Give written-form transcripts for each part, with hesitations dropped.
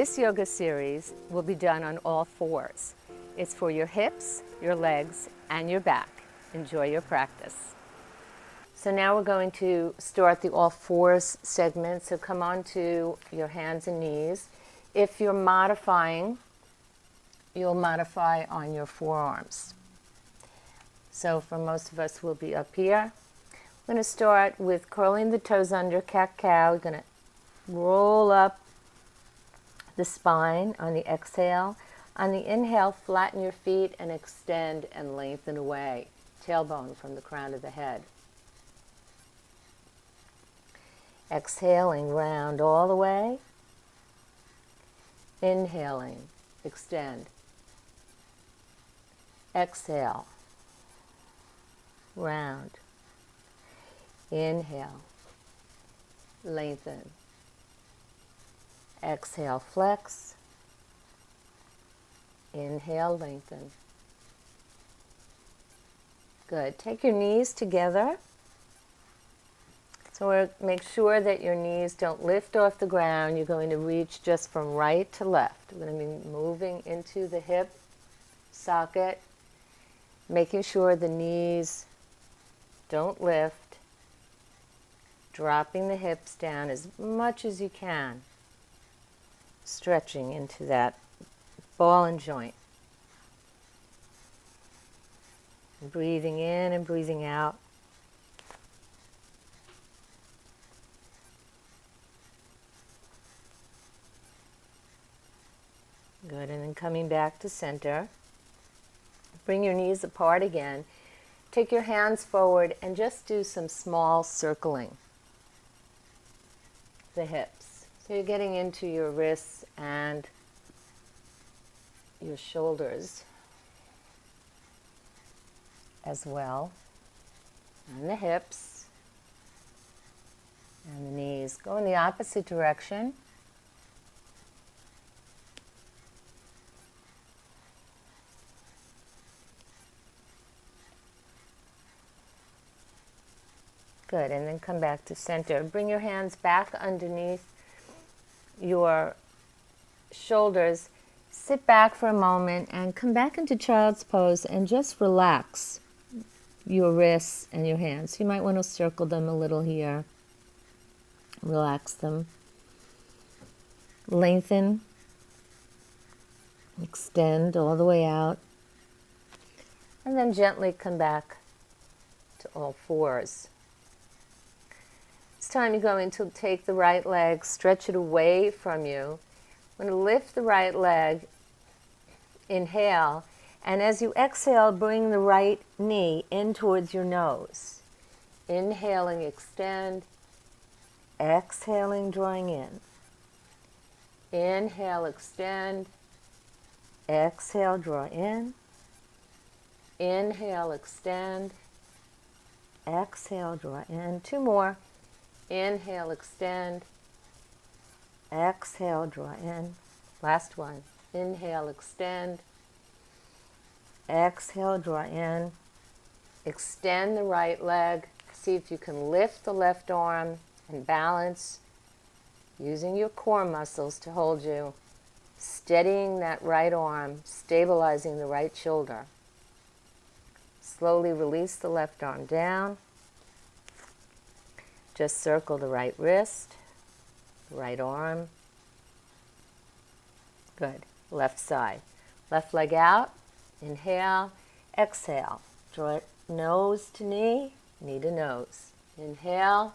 This yoga series will be done on all fours. It's for your hips, your legs, and your back. Enjoy your practice. So now we're going to start the all fours segment. So come on to your hands and knees. If you're modifying, you'll modify on your forearms. So for most of us, we'll be up here. I'm going to start with curling the toes under, cat-cow. You're going to roll up the spine on the exhale. On the inhale, flatten your feet and extend and lengthen away. Tailbone from the crown of the head. Exhaling, round all the way. Inhaling, extend. Exhale, round. Inhale, lengthen. Exhale, flex. Inhale, lengthen. Good. Take your knees together. So make sure that your knees don't lift off the ground. You're going to reach just from right to left. We're going to be moving into the hip socket, making sure the knees don't lift, dropping the hips down as much as you can, stretching into that ball and joint. Breathing in and breathing out. Good, and then coming back to center. Bring your knees apart again. Take your hands forward and just do some small circling the hips. So you're getting into your wrists and your shoulders as well, and the hips and the knees. Go in the opposite direction. Good, and then come back to center. Bring your hands back underneath your shoulders. Sit back for a moment and come back into child's pose and just relax your wrists and your hands. You might want to circle them a little here. Relax them. Lengthen. Extend all the way out. And then gently come back to all fours. This time you're going to take the right leg, stretch it away from you. I'm going to lift the right leg, inhale, and as you exhale, bring the right knee in towards your nose. Inhaling, extend. Exhaling, drawing in. Inhale, extend. Exhale, draw in. Inhale, extend. Exhale, draw in. Two more. Inhale, extend. Exhale, draw in. Last one. Inhale, extend. Exhale, draw in. Extend the right leg. See if you can lift the left arm and balance using your core muscles to hold you. Steadying that right arm, stabilizing the right shoulder. Slowly release the left arm down. Just circle the right wrist, right arm. Good. Left side. Left leg out. Inhale. Exhale. Draw it nose to knee, knee to nose. Inhale.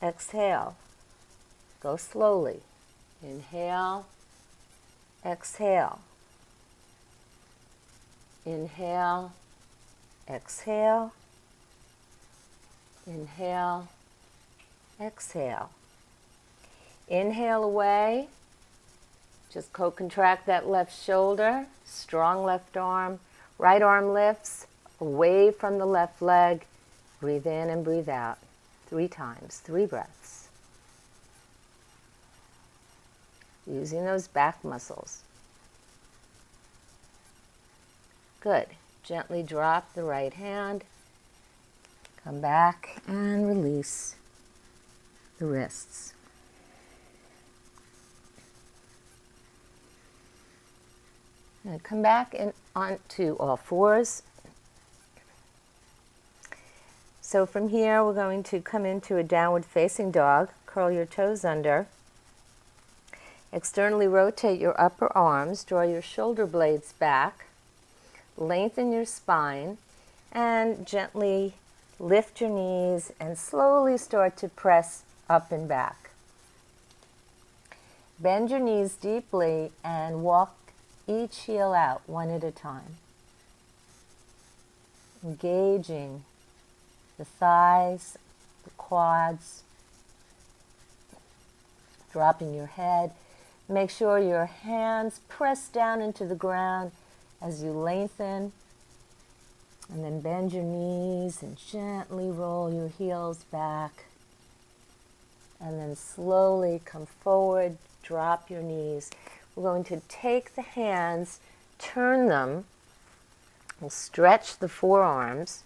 Exhale. Go slowly. Inhale. Exhale. Inhale. Exhale. Inhale. Exhale. Inhale away. Just co-contract that left shoulder. Strong left arm. Right arm lifts away from the left leg. Breathe in and breathe out. 3 times, 3 breaths. Using those back muscles. Good. Gently drop the right hand. Come back and release the wrists. And come back and onto all fours. So from here, we're going to come into a downward facing dog. Curl your toes under. Externally rotate your upper arms. Draw your shoulder blades back. Lengthen your spine. And gently lift your knees and slowly start to press up and back. Bend your knees deeply and walk each heel out one at a time. Engaging the thighs, the quads, dropping your head. Make sure your hands press down into the ground as you lengthen. And then bend your knees and gently roll your heels back. And then slowly come forward, drop your knees. We're going to take the hands, turn them. We'll stretch the forearms.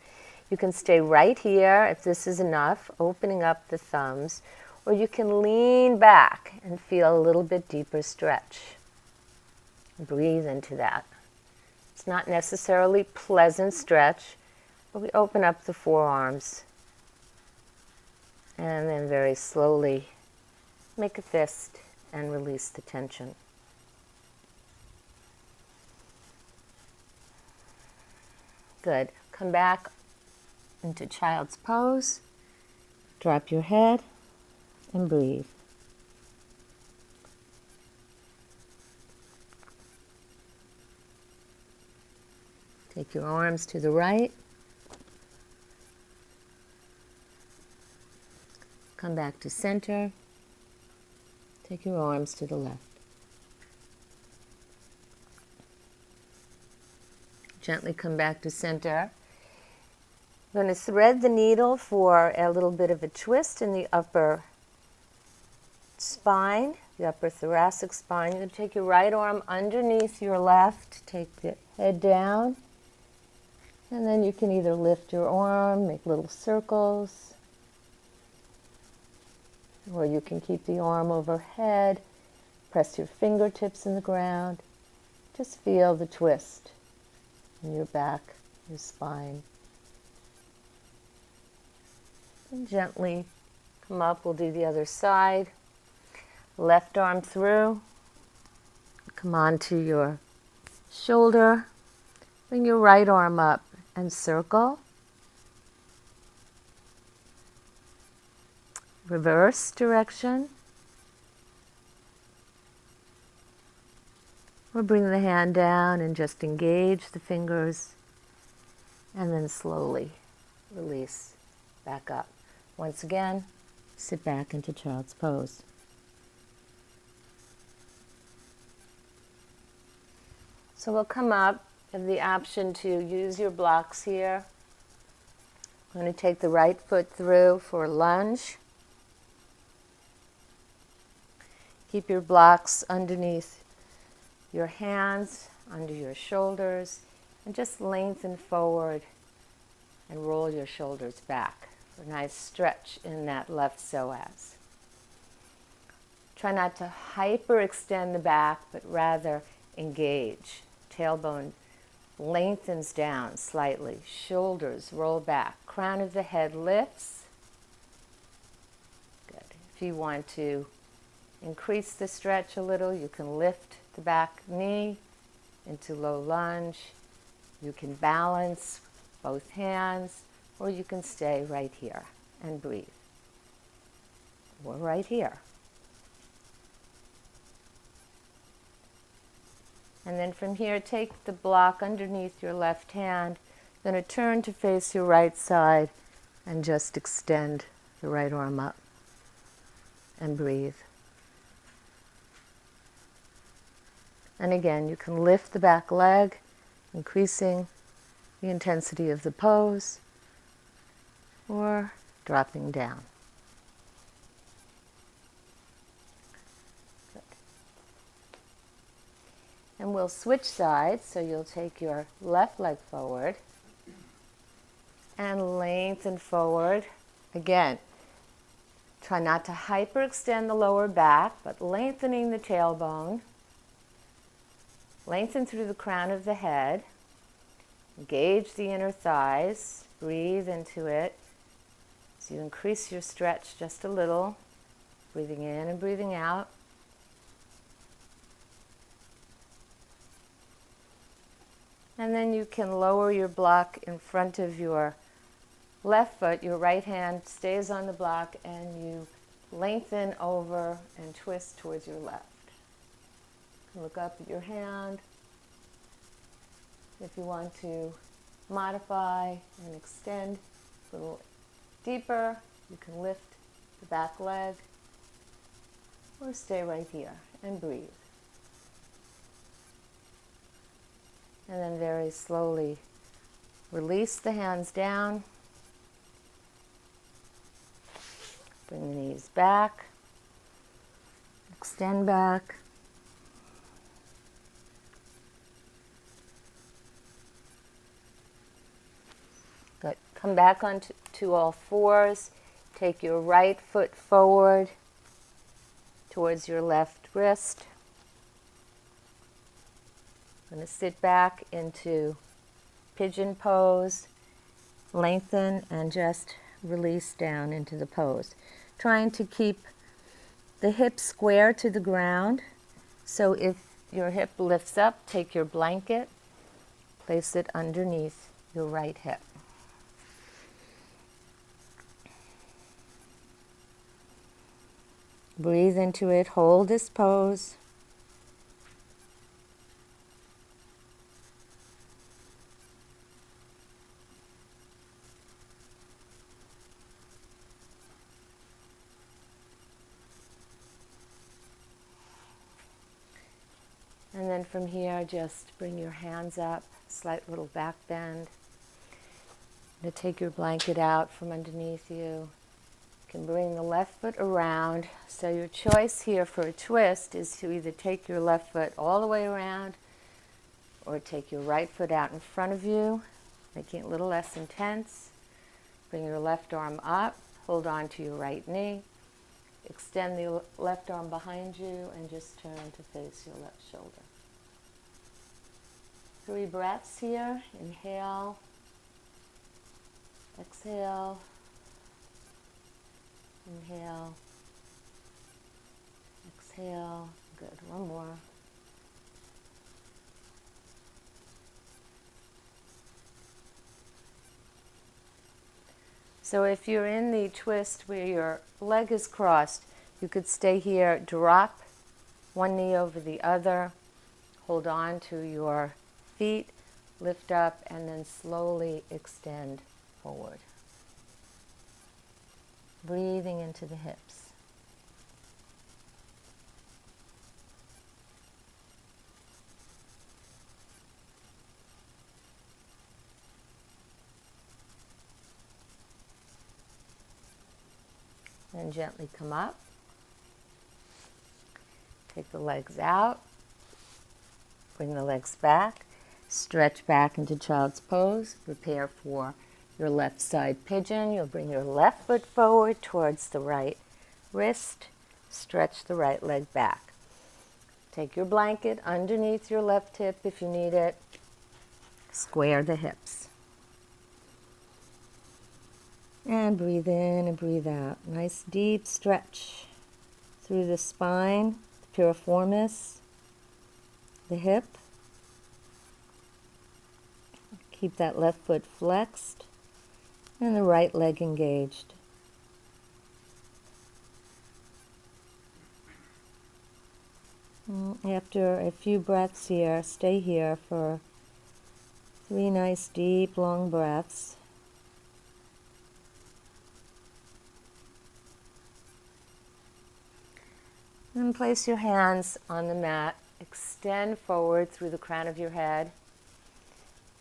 You can stay right here if this is enough, opening up the thumbs, or you can lean back and feel a little bit deeper stretch. Breathe into that. It's not necessarily pleasant stretch, but we open up the forearms and then very slowly make a fist and release the tension. Good. Come back into child's pose. Drop your head and breathe. Take your arms to the right. Come back to center. Take your arms to the left. Gently come back to center. I'm going to thread the needle for a little bit of a twist in the upper spine, the upper thoracic spine. You're going to take your right arm underneath your left, take the head down, and then you can either lift your arm, make little circles, or you can keep the arm overhead, press your fingertips in the ground. Just feel the twist in your back, your spine. And gently come up. We'll do the other side. Left arm through. Come onto your shoulder. Bring your right arm up and circle. Reverse direction. Or bring the hand down and just engage the fingers. And then slowly release back up. Once again, sit back into child's pose. So we'll come up. You have the option to use your blocks here. I'm going to take the right foot through for lunge. Keep your blocks underneath your hands, under your shoulders, and just lengthen forward and roll your shoulders back for a nice stretch in that left psoas. Try not to hyperextend the back, but rather engage. Tailbone lengthens down slightly. Shoulders roll back. Crown of the head lifts. Good. If you want to increase the stretch a little, you can lift the back knee into low lunge. You can balance both hands, or you can stay right here and breathe. Or right here. And then from here, take the block underneath your left hand. Then turn to face your right side and just extend the right arm up and breathe. And again, you can lift the back leg, increasing the intensity of the pose, or dropping down. Good. And we'll switch sides, so you'll take your left leg forward and lengthen forward. Again, try not to hyperextend the lower back, but lengthening the tailbone. Lengthen through the crown of the head. Engage the inner thighs. Breathe into it. So you increase your stretch just a little. Breathing in and breathing out. And then you can lower your block in front of your left foot. Your right hand stays on the block and you lengthen over and twist towards your left. Look up at your hand. If you want to modify and extend a little deeper, you can lift the back leg or stay right here and breathe. And then very slowly release the hands down. Bring the knees back. Extend back. Good. Come back onto all fours. Take your right foot forward towards your left wrist. I'm going to sit back into pigeon pose, lengthen, and just release down into the pose. Trying to keep the hips square to the ground. So if your hip lifts up, take your blanket, place it underneath your right hip. Breathe into it, hold this pose. And then from here, just bring your hands up, slight little back bend. Now take your blanket out from underneath you. You can bring the left foot around. So your choice here for a twist is to either take your left foot all the way around or take your right foot out in front of you, making it a little less intense. Bring your left arm up, hold on to your right knee. Extend the left arm behind you and just turn to face your left shoulder. 3 breaths here. Inhale. Exhale. Inhale. Exhale. Good. One more. So if you're in the twist where your leg is crossed, you could stay here, drop one knee over the other, hold on to your feet, lift up, and then slowly extend forward. Breathing into the hips. And gently come up. Take the legs out. Bring the legs back. Stretch back into child's pose. Prepare for your left side pigeon. You'll bring your left foot forward towards the right wrist. Stretch the right leg back. Take your blanket underneath your left hip if you need it. Square the hips. And breathe in and breathe out. Nice deep stretch through the spine, the piriformis, the hip. Keep that left foot flexed and the right leg engaged. After a few breaths here, stay here for 3 nice, deep, long breaths. And place your hands on the mat. Extend forward through the crown of your head.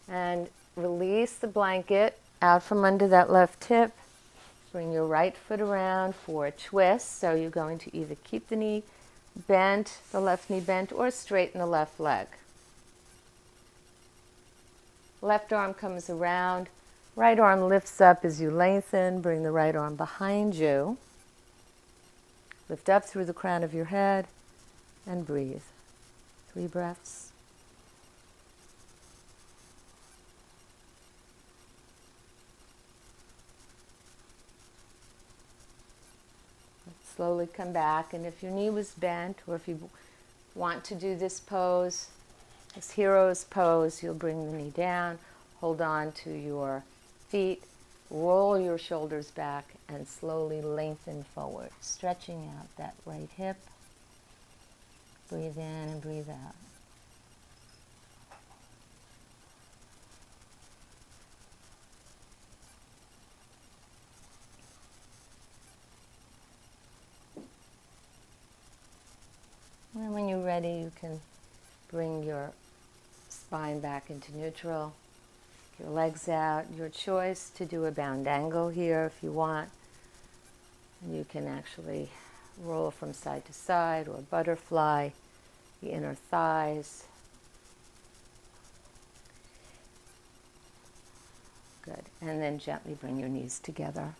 And release the blanket out from under that left hip. Bring your right foot around for a twist. So you're going to either keep the knee bent, the left knee bent, or straighten the left leg. Left arm comes around. Right arm lifts up as you lengthen. Bring the right arm behind you. Lift up through the crown of your head and breathe. 3 breaths. slowly come back. And if your knee was bent, or if you want to do this pose, this hero's pose, you'll bring the knee down, hold on to your feet, roll your shoulders back, and slowly lengthen forward, stretching out that right hip. Breathe in and breathe out. And when you're ready, you can bring your spine back into neutral. Your legs out. Your choice to do a bound angle here if you want. And you can actually roll from side to side or butterfly the inner thighs. Good. And then gently bring your knees together.